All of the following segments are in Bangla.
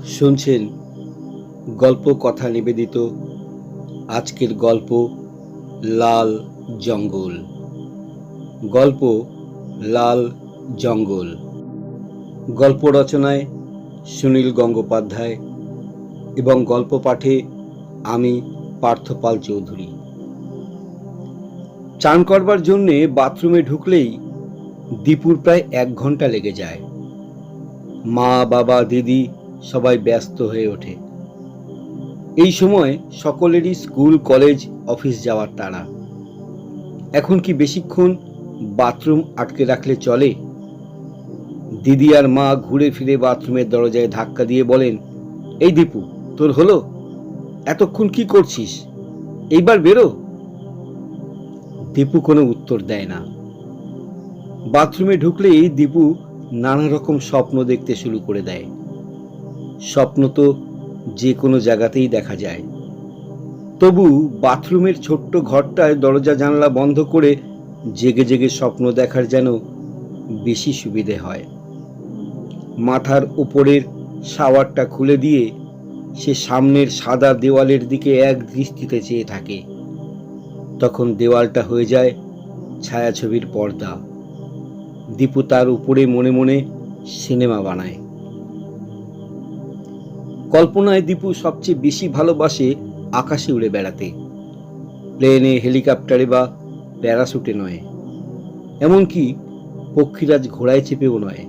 শুনছেন গল্প কথা নিবেদিত আজকের গল্প লাল জঙ্গল। গল্প লাল জঙ্গল। গল্প রচনায় সুনীল গঙ্গোপাধ্যায় এবং গল্প পাঠে আমি পার্থপাল চৌধুরী। চান করবার জন্যে বাথরুমে ঢুকলেই দীপুর প্রায় 1 ঘন্টা লেগে যায়। মা বাবা দিদি সবাই ব্যস্ত হয়ে ওঠে। এই সময় সকলেরই স্কুল কলেজ অফিস যাওয়ার তাড়া। এখন কি বেশিক্ষণ বাথরুম আটকে রাখলে চলে? দিদি আর মা ঘুরে ফিরে বাথরুমের দরজায় ধাক্কা দিয়ে বলেন, এই দীপু, তোর হলো? এতক্ষণ কি করছিস? এইবার বেরো। দীপু কোনো উত্তর দেয় না। বাথরুমে ঢুকলেই দীপু নানা রকম স্বপ্ন দেখতে শুরু করে দেয়। স্বপ্ন তো যে কোনো জায়গাতেই দেখা যায়, তবু বাথরুমের ছোট্ট ঘরটায় দরজা জানলা বন্ধ করে জেগে জেগে স্বপ্ন দেখার যেন বেশি সুবিধে হয়। মাথার উপরের শাওয়ারটা খুলে দিয়ে সে সামনের সাদা দেওয়ালের দিকে এক দৃষ্টিতে চেয়ে থাকে। তখন দেওয়ালটা হয়ে যায় ছায়াছবির পর্দা। দীপু তার উপরে মনে মনে সিনেমা বানায়। কল্পনায় দীপু সবচেয়ে বেশি ভালোবাসে আকাশে উড়ে বেড়াতে, প্লেনে, হেলিকপ্টারে বা প্যারাশুটে নয়, এমনকি পক্ষীরাজ ঘোড়ায় চেপেও নয়।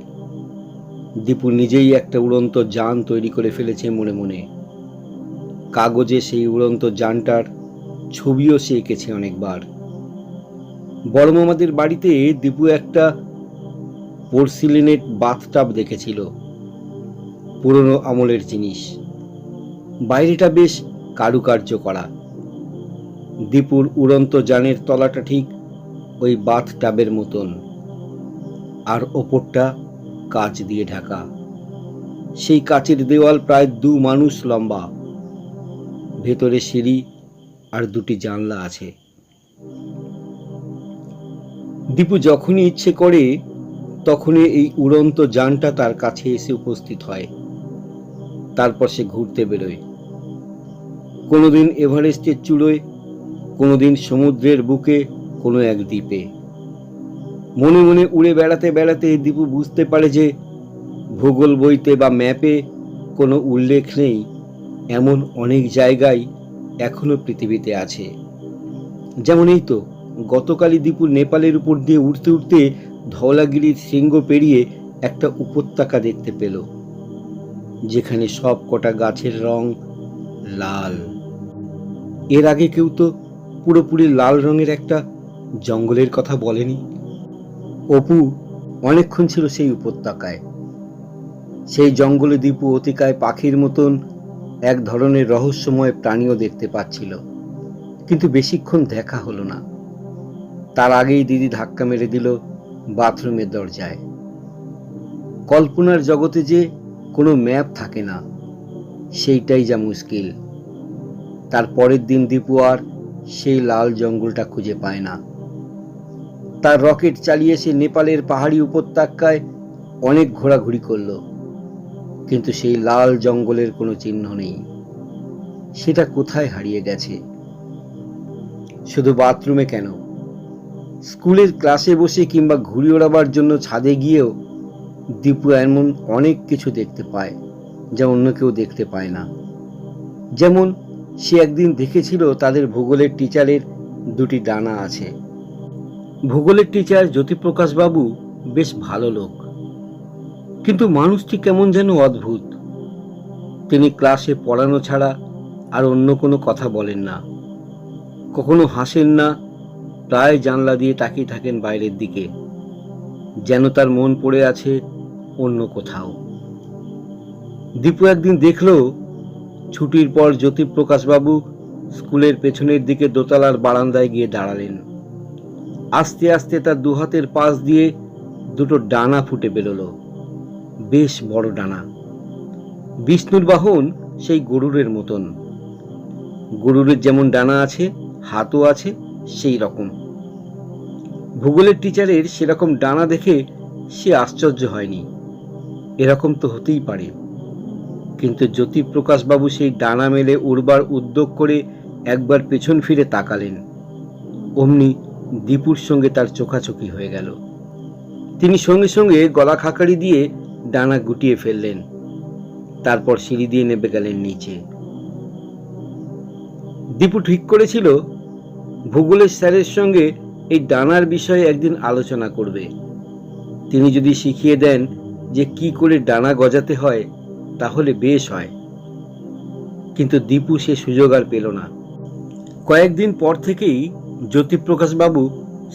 দীপু নিজেই একটা উড়ন্ত যান তৈরি করে ফেলেছে মনে মনে। কাগজে সেই উড়ন্ত যানটার ছবিও সে এঁকেছে অনেকবার। বড় মামাদের বাড়িতে দীপু একটা পোর্সিলিনের বাথটাব দেখেছিল, পুরনো আমলের জিনিস। বাইরেটা বেশ কারুকার্য করা। দীপুর উড়ন্ত যানের তলাটা ঠিক ওই বাথটাবের মতন, আর ওপরটা কাঁচ দিয়ে ঢাকা। সেই কাচের দেওয়াল প্রায় 2 মানুষ লম্বা। ভেতরে সিঁড়ি আর 2টি জানলা আছে। দীপু যখনই ইচ্ছে করে তখনই এই উড়ন্ত যানটা তার কাছে এসে উপস্থিত হয়। তারপর সে ঘুরতে বেরোয়। কোনোদিন এভারেস্টের চূড়োয়, কোনোদিন সমুদ্রের বুকে, কোনো এক দ্বীপে। মনে মনে উড়ে বেড়াতে বেড়াতে দীপু বুঝতে পারে যে ভূগোল বইতে বা ম্যাপে কোনো উল্লেখ নেই এমন অনেক জায়গায় এখনো পৃথিবীতে আছে। যেমন এই তো গতকালই দীপু নেপালের উপর দিয়ে উঠতে উঠতে ধওলাগিরির শৃঙ্গ পেরিয়ে একটা উপত্যকা দেখতে পেল, যেখানে সব কটা গাছের রং লাল। এর আগে কেউ তো পুরোপুরি লাল রঙের একটা জঙ্গলের কথা বলেনি। অপু অনেকক্ষণ ছিল সেই উপত্যকায়। সেই জঙ্গলে দীপু অতিকায় পাখির মতন এক ধরনের রহস্যময় প্রাণীও দেখতে পাচ্ছিল, কিন্তু বেশিক্ষণ দেখা হলো না। তার আগেই দিদি ধাক্কা মেরে দিল বাথরুমের দরজায়। কল্পনার জগতে যে কোনো ম্যাপ থাকে না, সেইটাই যা মুশকিল। তার পরের দিন দীপু আর সেই লাল জঙ্গলটা খুঁজে পায় না। তার রকেট চালিয়ে সে নেপালের পাহাড়ি উপত্যকায় অনেক ঘোরাঘুরি করল, কিন্তু সেই লাল জঙ্গলের কোনো চিহ্ন নেই। সেটা কোথায় হারিয়ে গেছে? শুধু বাথরুমে কেন, স্কুলের ক্লাসে বসে কিংবা ঘুড়ি ওড়াবার জন্য ছাদে গিয়েও দীপু এমন অনেক কিছু দেখতে পায় যা অন্য কেউ দেখতে পায় না। যেমন সে একদিন দেখেছিল তাদের ভূগোলের টিচারের 2টি ডানা আছে। ভূগোলের টিচার জ্যোতিপ্রকাশ বাবু বেশ ভালো লোক, কিন্তু মানুষটি কেমন যেন অদ্ভুত। তিনি ক্লাসে পড়ানো ছাড়া আর অন্য কোনো কথা বলেন না, কখনো হাসেন না, প্রায় জানলা দিয়ে তাকিয়ে থাকেন বাইরের দিকে, যেন তার মন পড়ে আছে অন্য কোথাও। দীপু একদিন দেখল ছুটির পর জ্যোতিপ্রকাশ বাবু স্কুলের পেছনের দিকে দোতলার বারান্দায় গিয়ে দাঁড়ালেন। আস্তে আস্তে তার 2 হাতের পাশ দিয়ে 2টো ডানা ফুটে বেরোলো, বেশ বড় ডানা। বিষ্ণুর বাহন সেই গরুরের মতন। গরুরের যেমন ডানা আছে, হাতও আছে সেই রকম। ভূগোলের টিচারের সেরকম ডানা দেখে সে আশ্চর্য হয়নি। এরকম তো হতেই পারে, কিন্তু জ্যোতিপ্রকাশবাবু সেই ডানা মেলে উড়বার উদ্যোগ করে একবার পেছন ফিরে তাকালেন। অমনি দীপুর সঙ্গে তার চোখাচোখি হয়ে গেল। তিনি সঙ্গে সঙ্গে গলা খাকারি দিয়ে ডানা গুটিয়ে ফেললেন। তারপর সিঁড়ি দিয়ে নেমে গেলেন নিচে। দীপু ঠিক করেছিল ভূগোলের স্যারের সঙ্গে এই ডানার বিষয়ে একদিন আলোচনা করবে। তিনি যদি শিখিয়ে দেন যে কি করে ডানা গজাতে হয় তাহলে বেশ হয়। কিন্তু দীপু সে সুযোগ আর পেল না। কয়েকদিন পর থেকেই জ্যোতিপ্রকাশবাবু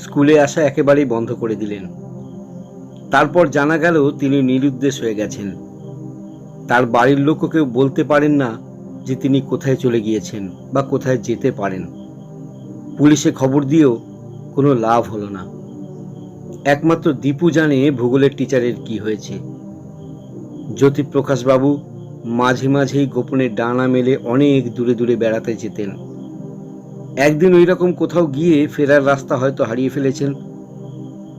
স্কুলে আসা একেবারেই বন্ধ করে দিলেন। তারপর জানা গেল তিনি নিরুদ্দেশ হয়ে গেছেন। তার বাড়ির লোকও কেউ বলতে পারেন না যে তিনি কোথায় চলে গিয়েছেন বা কোথায় যেতে পারেন। পুলিশে খবর দিয়েও কোনো লাভ হলো না। একমাত্র দীপু জানে ভূগোলের টিচারের কি হয়েছে। জ্যোতিপ্রকাশবাবু মাঝে মাঝেই গোপনে ডানা মেলে অনেক দূরে দূরে বেড়াতে যেতেন। একদিন ওই রকম কোথাও গিয়ে ফেরার রাস্তা হয়তো হারিয়ে ফেলেছেন,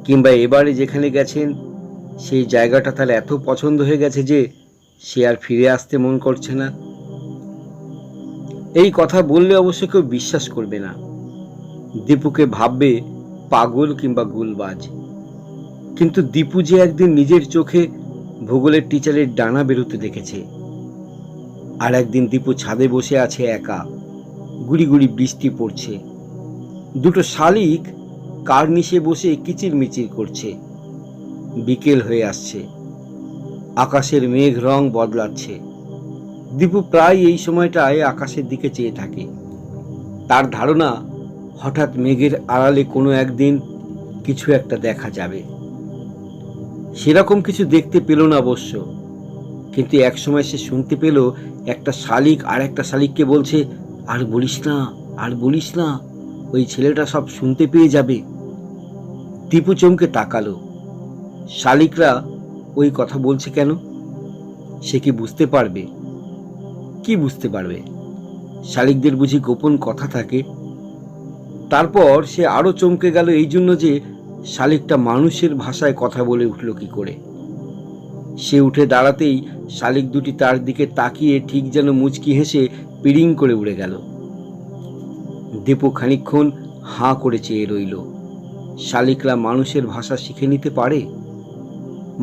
কিংবা এবারে যেখানে গেছেন সেই জায়গাটা তার এত পছন্দ হয়ে গেছে যে সে আর ফিরে আসতে মন করছে না। এই কথা বললে অবশ্য কেউ বিশ্বাস করবে না। দীপুকে ভাববে পাগল কিংবা গুলবাজ। কিন্তু দীপু যে একদিন নিজের চোখে ভূগোলের টিচারের ডানা বেরোতে দেখেছে। আর একদিন দীপু ছাদে বসে আছে একা, গুড়ি গুড়ি বৃষ্টি পড়ছে। দুটো শালিক কার্নিশে বসে কিচিরমিচির করছে। বিকেল হয়ে আসছে, আকাশের মেঘ রং বদলাচ্ছে। দীপু প্রায় এই সময়টায় আকাশের দিকে চেয়ে থাকে। তার ধারণা হঠাৎ মেঘের আড়ালে কোনো একদিন কিছু একটা দেখা যাবে। সেরকম কিছু দেখতে পেল না অবশ্য, কিন্তু একসময় সে শুনতে পেল একটা শালিক আর একটা শালিককে বলছে, আর বলিস না, আর বলিস না, ওই ছেলেটা সব শুনতে পেয়ে যাবে। দীপু চমকে তাকালো। শালিকরা ওই কথা বলছে কেন? সে কি বুঝতে পারবে? কি বুঝতে পারবে? শালিকদের বুঝি গোপন কথা থাকে? তারপর সে আরো চমকে গেল এই জন্য যে শালিকটা মানুষের ভাষায় কথা বলে উঠল কি করে। সে উঠে দাঁড়াতেই শালিক দুটি তার দিকে তাকিয়ে ঠিক যেন মুচকি হেসে পিড়িং করে উড়ে গেল। দীপু খানিকক্ষণ হাঁ করে চেয়ে রইল। শালিকরা মানুষের ভাষা শিখে নিতে পারে?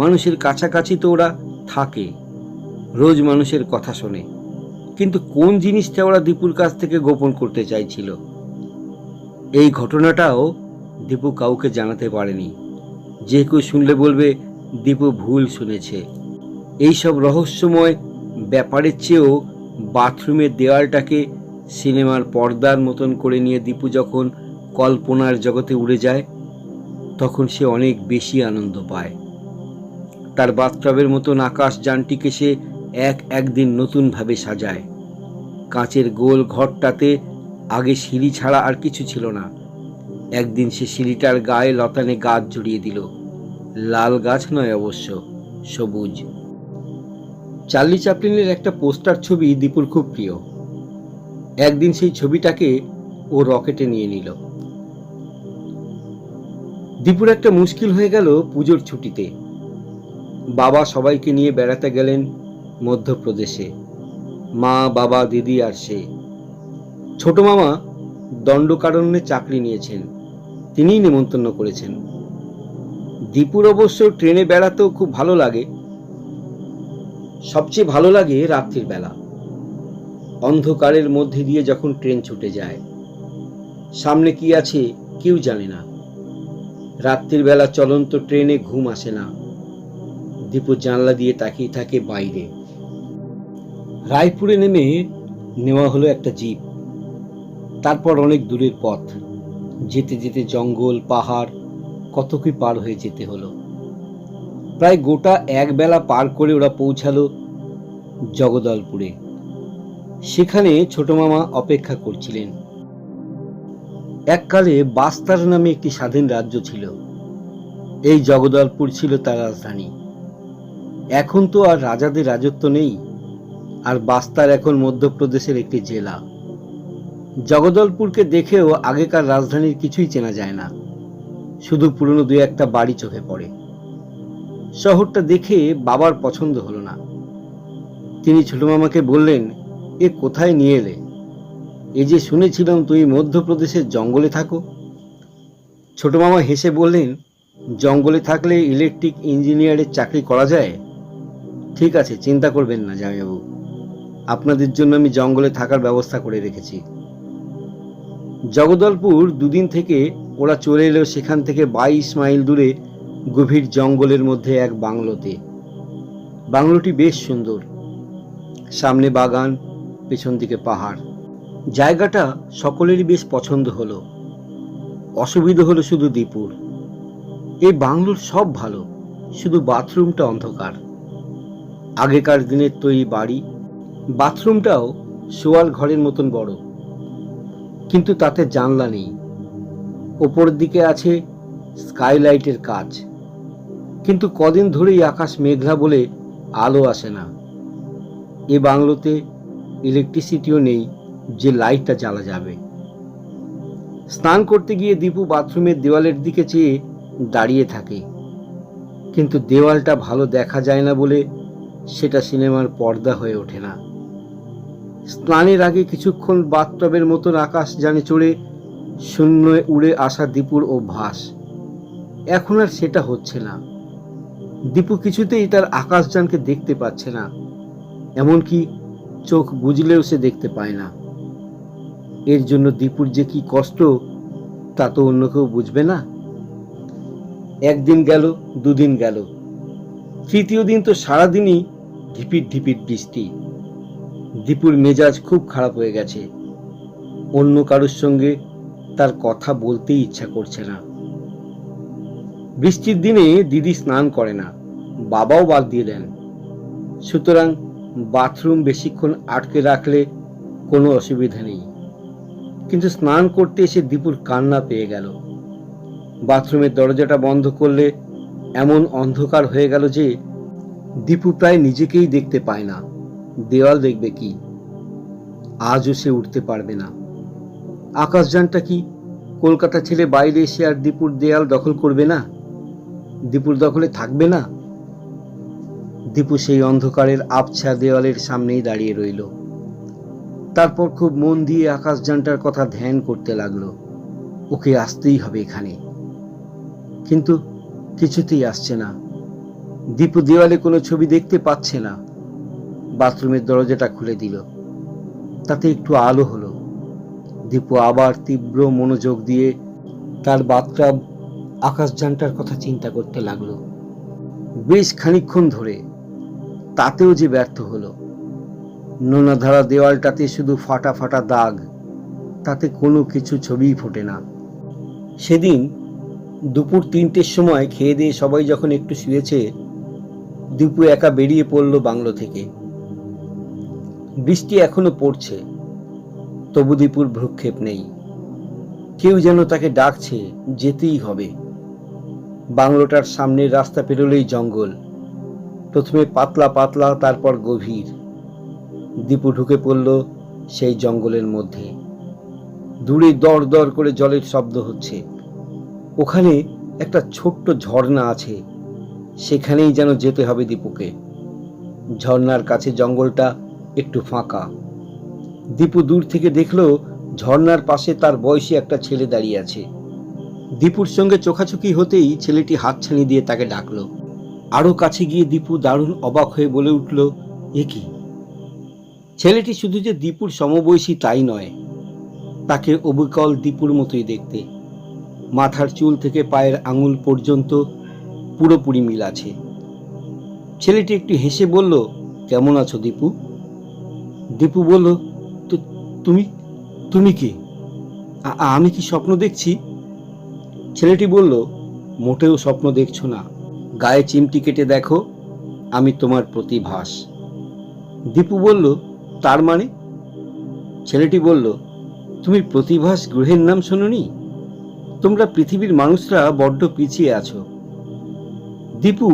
মানুষের কাছাকাছি তো ওরা থাকে, রোজ মানুষের কথা শোনে, কিন্তু কোন জিনিসটা ওরা দীপুর কাছ থেকে গোপন করতে চাইছিল? এই ঘটনাটাও দীপু কাউকে জানাতে পারেনি। যে কেউ শুনলে বলবে দীপু ভুল শুনেছে। এইসব রহস্যময় ব্যাপারের চেয়েও বাথরুমের দেওয়ালটাকে সিনেমার পর্দার মতন করে নিয়ে দীপু যখন কল্পনার জগতে উড়ে যায় তখন সে অনেক বেশি আনন্দ পায়। তার বাথটবের মতন আকাশ যানটিকে সে একদিন নতুনভাবে সাজায়। কাঁচের গোল ঘরটাতে আগে সিঁড়ি ছাড়া আর কিছু ছিল না। একদিন সে সিঁড়িটার গায়ে লতানে গাছ জড়িয়ে দিল। লাল গাছ নয় অবশ্য, সবুজ। চার্লি চ্যাপলিনের একটা পোস্টার ছবি দীপুর খুব প্রিয়। একদিন সেই ছবিটাকে ও রকেটে নিয়ে নিল। দীপুর একটা মুশকিল হয়ে গেল পুজোর ছুটিতে। বাবা সবাইকে নিয়ে বেড়াতে গেলেন মধ্যপ্রদেশে। মা, বাবা, দিদি আর সে। ছোট মামা দণ্ডকারণ্যে চাকরি নিয়েছেন, তিনিই নেমন্তন্ন করেছেন। দীপুর অবশ্য ট্রেনে বেড়াতেও খুব ভালো লাগে। সবচেয়ে ভালো লাগে রাত্রির বেলা। অন্ধকারের মধ্যে দিয়ে যখন ট্রেন ছুটে যায়, সামনে কি আছে কেউ জানে না। রাত্রির বেলা চলন্ত ট্রেনে ঘুম আসে না। দীপু জানলা দিয়ে তাকিয়ে থাকে বাইরে। রায়পুরে নেওয়া হলো একটা জিপ। তারপর অনেক দূরের পথ। যেতে যেতে জঙ্গল, পাহাড়, কত কি পার হয়ে যেতে হলো। প্রায় গোটা এক বেলা পার করে ওরা পৌঁছালো জগদলপুরে। সেখানে ছোট মামা অপেক্ষা করছিলেন। এককালে বাস্তার নামে একটি স্বাধীন রাজ্য ছিল। এই জগদলপুর ছিল তার রাজধানী। এখন তো আর রাজাদের রাজত্ব নেই, আর বাস্তার এখন মধ্যপ্রদেশের একটি জেলা। জগদলপুরকে দেখেও আগেকার রাজধানীর কিছুই চেনা যায় না, শুধু পুরনো দুই একটা বাড়ি চোখে পড়ে। শহরটা দেখে বাবার পছন্দ হলো না। তিনি ছোট মামাকে বললেন, এ কোথায় নিয়ে এলে? এ যে শুনেছিলাম তুমি মধ্যপ্রদেশের জঙ্গলে থাকো। ছোট মামা হেসে বললেন, জঙ্গলে থাকলে ইলেকট্রিক ইঞ্জিনিয়ারের চাকরি করা যায়? ঠিক আছে, চিন্তা করবেন না জামাইবাবু, আপনাদের জন্য আমি জঙ্গলে থাকার ব্যবস্থা করে রেখেছি। জগদলপুর দুদিন থেকে ওরা চলে এলো সেখান থেকে 22 মাইল দূরে গভীর জঙ্গলের মধ্যে এক বাংলোতে। বাংলোটি বেশ সুন্দর, সামনে বাগান, পেছন দিকে পাহাড়। জায়গাটা সকলেরই বেশ পছন্দ হলো। অসুবিধা হলো শুধু দীপুর। এই বাংলোর সব ভালো, শুধু বাথরুমটা অন্ধকার। আগেকার দিনের তৈরি বাড়ি, বাথরুমটাও শোয়ার ঘরের মতন বড়, কিন্তু তাতে জানলা নেই। ওপর দিকে আছে স্কাইলাইটের কাজ, কিন্তু কদিন ধরেই আকাশ মেঘলা বলে আলো আসে না। এ বাংলোতে ইলেকট্রিসিটিও নেই যে লাইটটা জ্বালা যাবে। স্নান করতে গিয়ে দীপু বাথরুমের দেওয়ালের দিকে চেয়ে দাঁড়িয়ে থাকে, কিন্তু দেওয়ালটা ভালো দেখা যায় না বলে সেটা সিনেমার পর্দা হয়ে ওঠে না। স্নানের আগে কিছুক্ষণ বাথটবের মতন আকাশ যানে চড়ে শূন্যে উড়ে আসা দীপুর অভ্যাস। এখন আর সেটা হচ্ছে না। দীপু কিছুতেই তার আকাশযানকে দেখতে পাচ্ছে না, এমনকি চোখ বুঝলেও সে দেখতে পায় না। এর জন্য দীপুর যে কি কষ্ট তা তো অন্য কেউ বুঝবে না। একদিন গেল, দুদিন গেল, তৃতীয় দিন তো সারাদিনই ঢিপির ঢিপির বৃষ্টি। দীপুর মেজাজ খুব খারাপ হয়ে গেছে। অন্য কারোর সঙ্গে তার কথা বলতেই ইচ্ছা করছে না। বৃষ্টির দিনে দিদি স্নান করে না, বাবাও বাদ দিয়ে দেন। সুতরাং বাথরুম বেশিক্ষণ আটকে রাখলে কোনো অসুবিধা নেই। কিন্তু স্নান করতে এসে দীপুর কান্না পেয়ে গেল। বাথরুমের দরজাটা বন্ধ করলে এমন অন্ধকার হয়ে গেল যে দীপু প্রায় নিজেকেই দেখতে পায় না, দেওয়াল দেখবে কি? আজও সে উঠতে পারবে না। আকাশযানটা কি কলকাতা ছেড়ে বাইরে এসে আর দীপুর দেয়াল দখল করবে না? দীপুর দখলে থাকবে না? দীপু সেই অন্ধকারের আবছা দেওয়ালের সামনেই দাঁড়িয়ে রইল। তারপর খুব মন দিয়ে আকাশযানটার কথা ধ্যান করতে লাগলো। ওকে আসতেই হবে এখানে। কিন্তু কিছুতেই আসছে না। দীপু দেওয়ালে কোনো ছবি দেখতে পাচ্ছে না। বাথরুমের দরজাটা খুলে দিল, তাতে একটু আলো হলো। দীপু আবার তীব্র মনোযোগ দিয়ে তার বাথটাব আকাশযানটার কথা চিন্তা করতে লাগলো। বেশ খানিকক্ষণ ধরে, তাতেও যে ব্যর্থ হলো। নোনাধারা দেওয়ালটাতে শুধু ফাটা ফাটা দাগ, তাতে কোনো কিছু ছবিই ফোটে না। সেদিন দুপুর 3টের সময় খেয়ে দিয়ে সবাই যখন একটু শুয়েছে, দীপু একা বেরিয়ে পড়ল বাংলো থেকে। বৃষ্টি এখনো পড়ছে, তবু দীপুর ভ্রুক্ষেপ নেই। কেউ যেন তাকে ডাকছে, যেতেই হবে। বাংলোটার সামনের রাস্তা পেরোলেই জঙ্গল, প্রথমে পাতলা পাতলা, তারপর গভীর। দীপু ঢুকে পড়ল সেই জঙ্গলের মধ্যে। দূরে দর দর করে জলের শব্দ হচ্ছে। ওখানে একটা ছোট্ট ঝর্ণা আছে, সেখানেই যেন যেতে হবে দীপুকে। ঝর্ণার কাছে জঙ্গলটা একটু ফাঁকা। দীপু দূর থেকে দেখলো ঝর্ণার পাশে তার বয়সী একটা ছেলে দাঁড়িয়ে আছে। দীপুর সঙ্গে চোখাচোখি হতেই ছেলেটি হাতছানি দিয়ে তাকে ডাকলো। আরো কাছে গিয়ে দীপু দারুণ অবাক হয়ে বলে উঠল, এ কি? ছেলেটি শুধু যে দীপুর সমবয়সী তাই নয়, তাকে অবিকল দীপুর মতোই দেখতে। মাথার চুল থেকে পায়ের আঙুল পর্যন্ত পুরোপুরি মিল আছে। ছেলেটি একটু হেসে বলল, কেমন আছো দীপু? দীপু বলল, তুমি তুমি কি? আমি কি স্বপ্ন দেখছি? ছেলেটি বলল, মোটেও স্বপ্ন দেখছো না, গায়ে চিমটি কেটে দেখো, আমি তোমার প্রতিভাস। দীপু বলল, তার মানে? ছেলেটি বলল, তুমি প্রতিভাস গ্রহের নাম শোনোনি? তোমরা পৃথিবীর মানুষরা বড্ড পিছিয়ে আছো। দীপু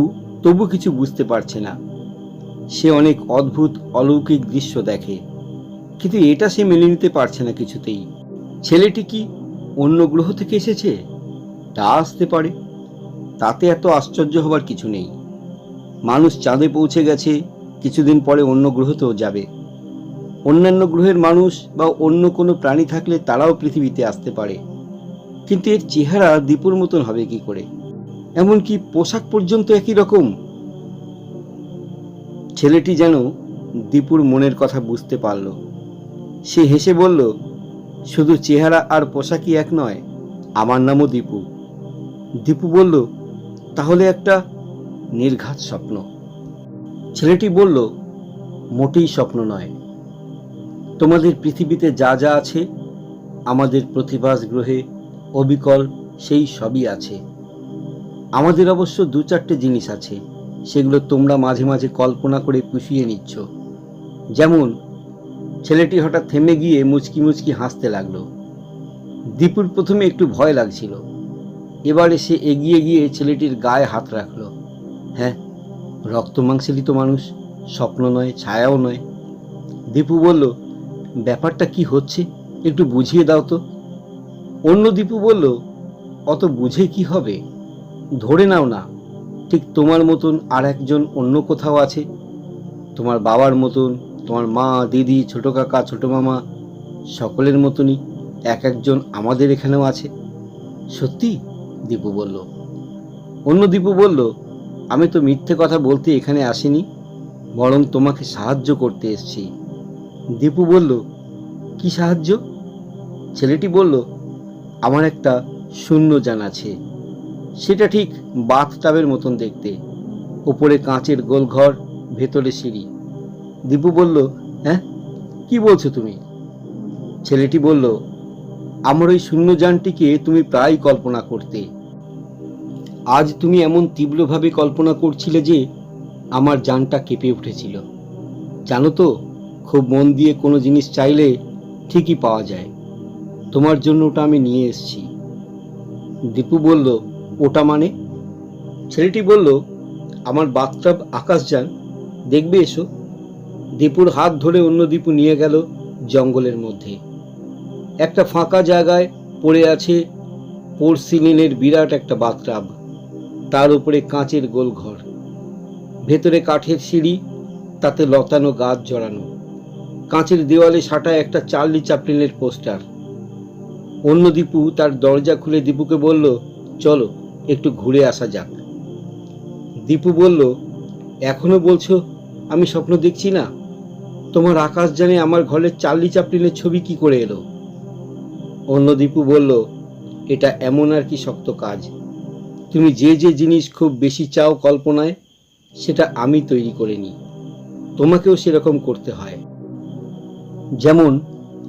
তবু কিছু বুঝতে পারছে না। সে অনেক অদ্ভুত অলৌকিক দৃশ্য দেখে, কিন্তু এটা সে মেনে নিতে পারছে না কিছুতেই। ছেলেটি কি অন্য গ্রহ থেকে এসেছে? তা আসতে পারে, তাতে এত আশ্চর্য হবার কিছু নেই। মানুষ চাঁদে পৌঁছে গেছে, কিছুদিন পরে অন্য গ্রহতেও যাবে। অন্যান্য গ্রহের মানুষ বা অন্য কোনো প্রাণী থাকলে তারাও পৃথিবীতে আসতে পারে, কিন্তু এর চেহারা দীপুর মতন হবে কি করে? এমনকি পোশাক পর্যন্ত একই রকম। ছেলেটি যেন দীপুর মনের কথা বুঝতে পারল। সে হেসে বলল, শুধু চেহারা আর পোশাকই এক নয়, আমার নামও দীপু। দীপু বলল, তাহলে একটা নির্ঘাত স্বপ্ন। ছেলেটি বলল, মোটেই স্বপ্ন নয়। তোমাদের পৃথিবীতে যা যা আছে আমাদের প্রতিভাস গ্রহে অবিকল সেই সবই আছে। আমাদের অবশ্য দু চারটে জিনিস আছে, সেগুলো তোমরা মাঝে মাঝে কল্পনা করে পুষিয়ে নিচ্ছ। যেমন, ছেলেটি হঠাৎ থেমে গিয়ে মুচকি মুচকি হাসতে লাগলো। দীপুর প্রথমে একটু ভয় লাগছিল। এবারে সে এগিয়ে গিয়ে ছেলেটির গায়ে হাত রাখল। হ্যাঁ, রক্ত মাংসেরই তো মানুষ, স্বপ্ন নয়, ছায়াও নয়। দীপু বলল, ব্যাপারটা কি হচ্ছে একটু বুঝিয়ে দাও তো। অন্য দীপু বলল, অত বুঝে কি হবে, ধরে নাও না ঠিক তোমার মতন আর একজন অন্য কোথাও আছে। তোমার বাবার মতন, তোমার মা, দিদি, ছোট কাকা, ছোট মামা সকলের মতনই এক একজন আমাদের এখানেও আছে। সত্যি? দীপু বলল। অন্য দীপু বলল, আমি তো মিথ্যে কথা বলতে এখানে আসিনি, বরং তোমাকে সাহায্য করতে এসেছি। দীপু বলল, কি সাহায্য? ছেলেটি বলল, আমার একটা শূন্যযান আছে। সেটা ঠিক বাথটাবের মতন দেখতে, ওপরে কাঁচের গোল ঘর, ভেতরে সিঁড়ি। দীপু বলল, হ্যাঁ, কি বলছো তুমি? ছেলেটি বলল, আমার ওই শূন্যযানটিকে তুমি প্রায় কল্পনা করতে। আজ তুমি এমন তীব্রভাবে কল্পনা করছিলে যে আমার যানটা কেঁপে উঠেছিল। জানো তো, খুব মন দিয়ে কোনো জিনিস চাইলে ঠিকই পাওয়া যায়। তোমার জন্য ওটা আমি নিয়ে এসেছি। দীপু বলল, ওটা মানে? ছেলেটি বলল, আমার বাথটাব আকাশযান, দেখবে এসো। দীপুর হাত ধরে অন্য দীপু নিয়ে গেল জঙ্গলের মধ্যে। একটা ফাঁকা জায়গায় পড়ে আছে পোর্সিলিনের বিরাট একটা বাথটাব, তার উপরে কাঁচের গোল ঘর, ভেতরে কাঠের সিঁড়ি, তাতে লতানো গাছ জড়ানো, কাঁচের দেওয়ালে সাঁটা একটা চার্লি চ্যাপলিনের পোস্টার। অন্য দীপু তার দরজা খুলে দীপুকে বলল, চলো একটু ঘুরে আসা যাক। দীপু বলল, এখনো বলছো আমি স্বপ্ন দেখছি না? তোমার আকাশযানে আমার ঘরের চার্লি চ্যাপলিনের ছবি কি করে এলো? অন্য দীপু বলল, এটা এমন আর কি শক্ত কাজ। তুমি যে যে জিনিস খুব বেশি চাও কল্পনায়, সেটা আমি তৈরি করে নিই। তোমাকেও সেরকম করতে হয়। যেমন,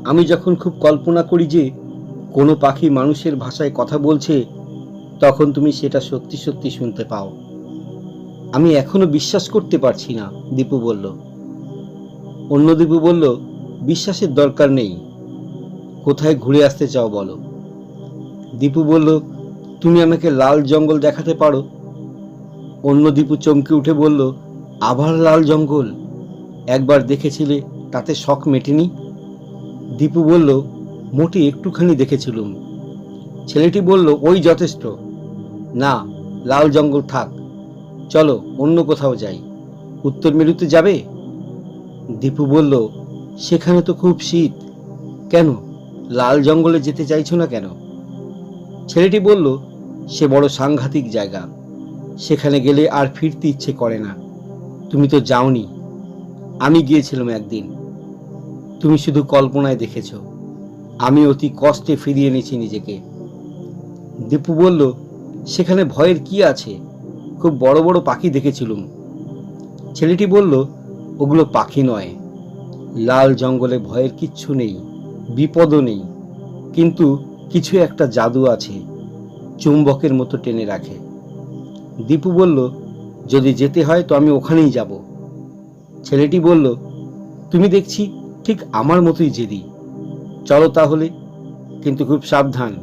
আমি যখন খুব কল্পনা করি যে কোনো পাখি মানুষের ভাষায় কথা বলছে, তখন তুমি সেটা সত্যি সত্যি শুনতে পাও। আমি এখনো বিশ্বাস করতে পারছি না, দীপু বলল। অন্য দীপু বলল, বিশ্বাসের দরকার নেই। কোথায় ঘুরে আসতে চাও বলো? দীপু বলল, তুমি আমাকে লাল জঙ্গল দেখাতে পারো? অন্য দীপু চমকে উঠে বলল, আবার লাল জঙ্গল? একবার দেখেছিলে, তাতে শখ মেটেনি? দীপু বলল, মোটে একটুখানি দেখেছিলুম। ছেলেটি বলল, ওই যথেষ্ট। না, লাল জঙ্গল থাক, চলো অন্য কোথাও যাই। উত্তর মেরুতে যাবে? দীপু বলল, সেখানে তো খুব শীত। কেন, লাল জঙ্গলে যেতে চাইছো না কেন? ছেলেটি বলল, সে বড় সাংঘাতিক জায়গা, সেখানে গেলে আর ফিরতে ইচ্ছে করে না। তুমি তো যাওনি, আমি গিয়েছিলাম একদিন। তুমি শুধু কল্পনায় দেখেছ, আমি অতি কষ্টে ফিরিয়ে এনেছি নিজেকে। দীপু বলল, সেখানে ভয়ের কি আছে? খুব বড় বড় পাখি দেখেছিলুম। ছেলেটি বলল, ওগুলো পাখি নয়। লাল জঙ্গলে ভয়ের কিচ্ছু নেই, বিপদও নেই, কিন্তু কিছু একটা জাদু আছে, চুম্বকের মতো টেনে রাখে। দীপু বলল, যদি যেতে হয় তো আমি ওখানেই যাব। ছেলেটি বলল, তুমি দেখছি ঠিক আমার মতোই জেদি। চলো তাহলে, কিন্তু খুব সাবধান,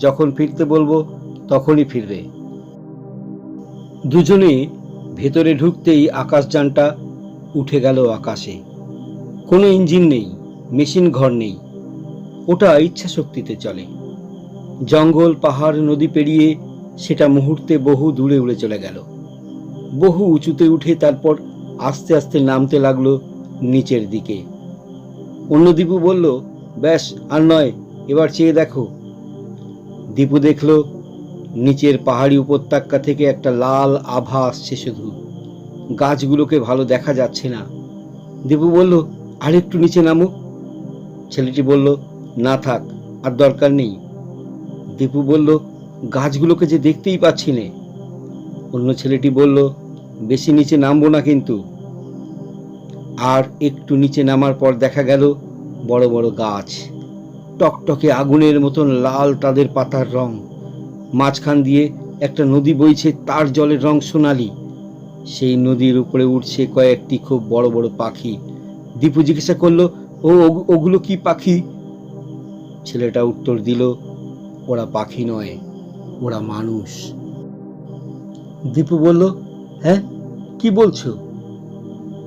যখন ফিরতে বলবো তখনই ফিরবে। দুজনে ভেতরে ঢুকতেই আকাশযানটা উঠে গেল আকাশে। কোনো ইঞ্জিন নেই, মেশিন ঘর নেই, ওটা ইচ্ছা শক্তিতে চলে। জঙ্গল, পাহাড়, নদী পেরিয়ে সেটা মুহূর্তে বহু দূরে উড়ে চলে গেল। বহু উঁচুতে উঠে তারপর আস্তে আস্তে নামতে লাগলো নিচের দিকে। অন্য দীপু বলল, ব্যাস আর নয়, এবার চেয়ে দেখো। দীপু দেখলো নিচের পাহাড়ি উপত্যকা থেকে একটা লাল আভা আসছে, শুধু গাছগুলোকে ভালো দেখা যাচ্ছে না। দীপু বলল, আর একটু নিচে নামো। ছেলেটি বলল, না থাক, আর দরকার নেই। দীপু বলল, গাছগুলোকে যে দেখতেই পাচ্ছি না। অন্য ছেলেটি বলল, বেশি নিচে নামবো না কিন্তু। আর একটু নিচে নামার পর দেখা গেল বড় বড় গাছ, টকটকে আগুনের মতন লাল তাদের পাতার রং। মাঝখান দিয়ে একটা নদী বইছে, তার জলের রং সোনালি। সেই নদীর উপরে উঠছে কয়েকটি খুব বড় বড় পাখি। দীপু জিজ্ঞাসা করলো, ওগুলো কি পাখি? ছেলেটা উত্তর দিল, ওরা পাখি নয়, ওরা মানুষ। দীপু বলল, হ্যাঁ, কি বলছো?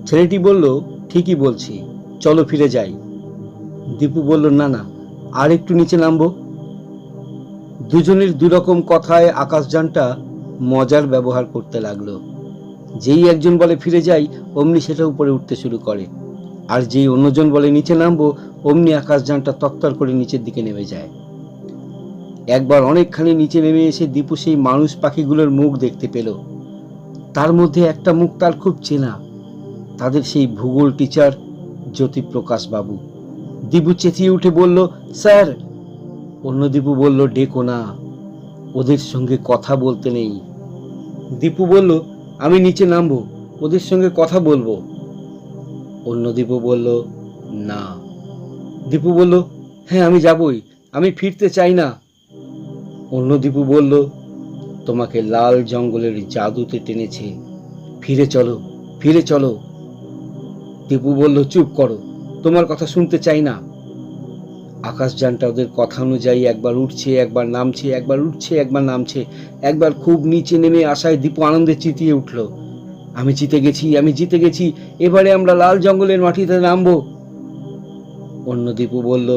ছেলেটি বলল, ঠিকই বলছি, চলো ফিরে যাই। দীপু বলল, না না, আর একটু নিচে নামবো। দুজনের দুরকম কথায় আকাশযানটা মজার ব্যবহার করতে লাগলো। যেই একজন বলে ফিরে যাই, অমনি সেটা উপরে উঠতে শুরু করে, আর যেই অন্যজন বলে নিচে নামবো, অমনি আকাশযানটা তত্তর করে নিচের দিকে নেমে যায়। একবার অনেকখানি নিচে নেমে এসে দীপু সেই মানুষ পাখিগুলোর মুখ দেখতে পেল। তার মধ্যে একটা মুখ তার খুব চেনা, তাদের সেই ভূগোল টিচার জ্যোতিপ্রকাশ বাবু। দীপু চেঁচিয়ে উঠে বলল, স্যার। অন্য দীপু বলল, ডেকো না, ওদের সঙ্গে কথা বলতে নেই। দীপু বলল, আমি নিচে নামবো, ওদের সঙ্গে কথা বলবো। অন্য দীপু বলল, না। দীপু বলল, হ্যাঁ আমি যাবই, আমি ফিরতে চাই না। অন্য দীপু বলল, তোমাকে লাল জঙ্গলের জাদুতে টেনেছে, ফিরে চলো, ফিরে চলো। দীপু বলল, চুপ করো, তোমার কথা শুনতে চাই না। আকাশযানটা ওদের কথা অনুযায়ী একবার উঠছে, একবার নামছে, একবার উঠছে, একবার নামছে। একবার খুব নিচে নেমে আসায় দীপু আনন্দে চিতিয়ে উঠল, আমি জিতে গেছি, আমি জিতে গেছি, এবারে আমরা লাল জঙ্গলের মাটিতে নামবো। অন্য দীপু বলল,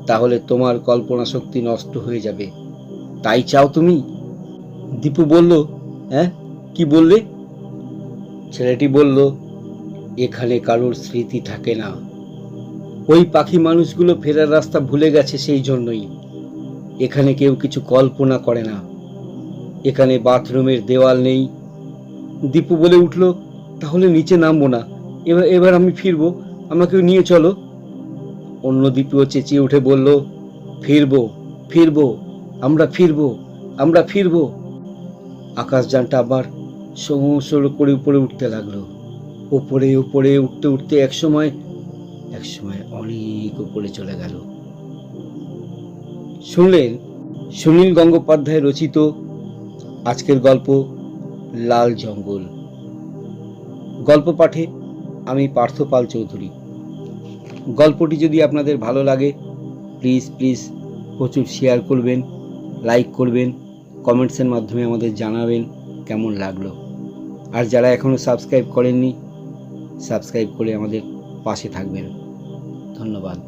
তাহলে তোমার কল্পনা শক্তি নষ্ট হয়ে যাবে, তাই চাও তুমি? দীপু বলল, হ্যাঁ, কি বললে? ছেলেটি বলল, এখানে কারোর স্মৃতি থাকে না, ওই পাখি মানুষগুলো ফেরার রাস্তা ভুলে গেছে, সেই জন্যই। এখানে কেউ কিছু কল্পনা করে না, এখানে বাথরুমের দেওয়াল নেই। দীপু বলে উঠল, তাহলে নিচে নামবো না, এবার এবার আমি ফিরবো, আমাকেও নিয়ে চলো। অন্য দীপুও চেঁচিয়ে উঠে বলল, ফিরবো, ফিরবো, আমরা ফিরবো, আমরা ফিরবো। আকাশযানটা আবার সরু সরু করে উপরে উঠতে লাগলো। উপরে উপরে উঠতে উঠতে একসময় অনেক উপরে চলে গেল। শুনলেন সুনীল গঙ্গোপাধ্যায় রচিত আজকের গল্প লাল জঙ্গল। গল্প পাঠে আমি পার্থ পাল চৌধুরী। গল্পটি যদি আপনাদের ভালো লাগে, প্লিজ প্লিজ প্রচুর শেয়ার করবেন, লাইক করবেন, কমেন্টসের মাধ্যমে আমাদের জানাবেন কেমন লাগলো। আর যারা এখনও সাবস্ক্রাইব করেননি, সাবস্ক্রাইব করে আমাদের পাশে থাকবেন। ধন্যবাদ।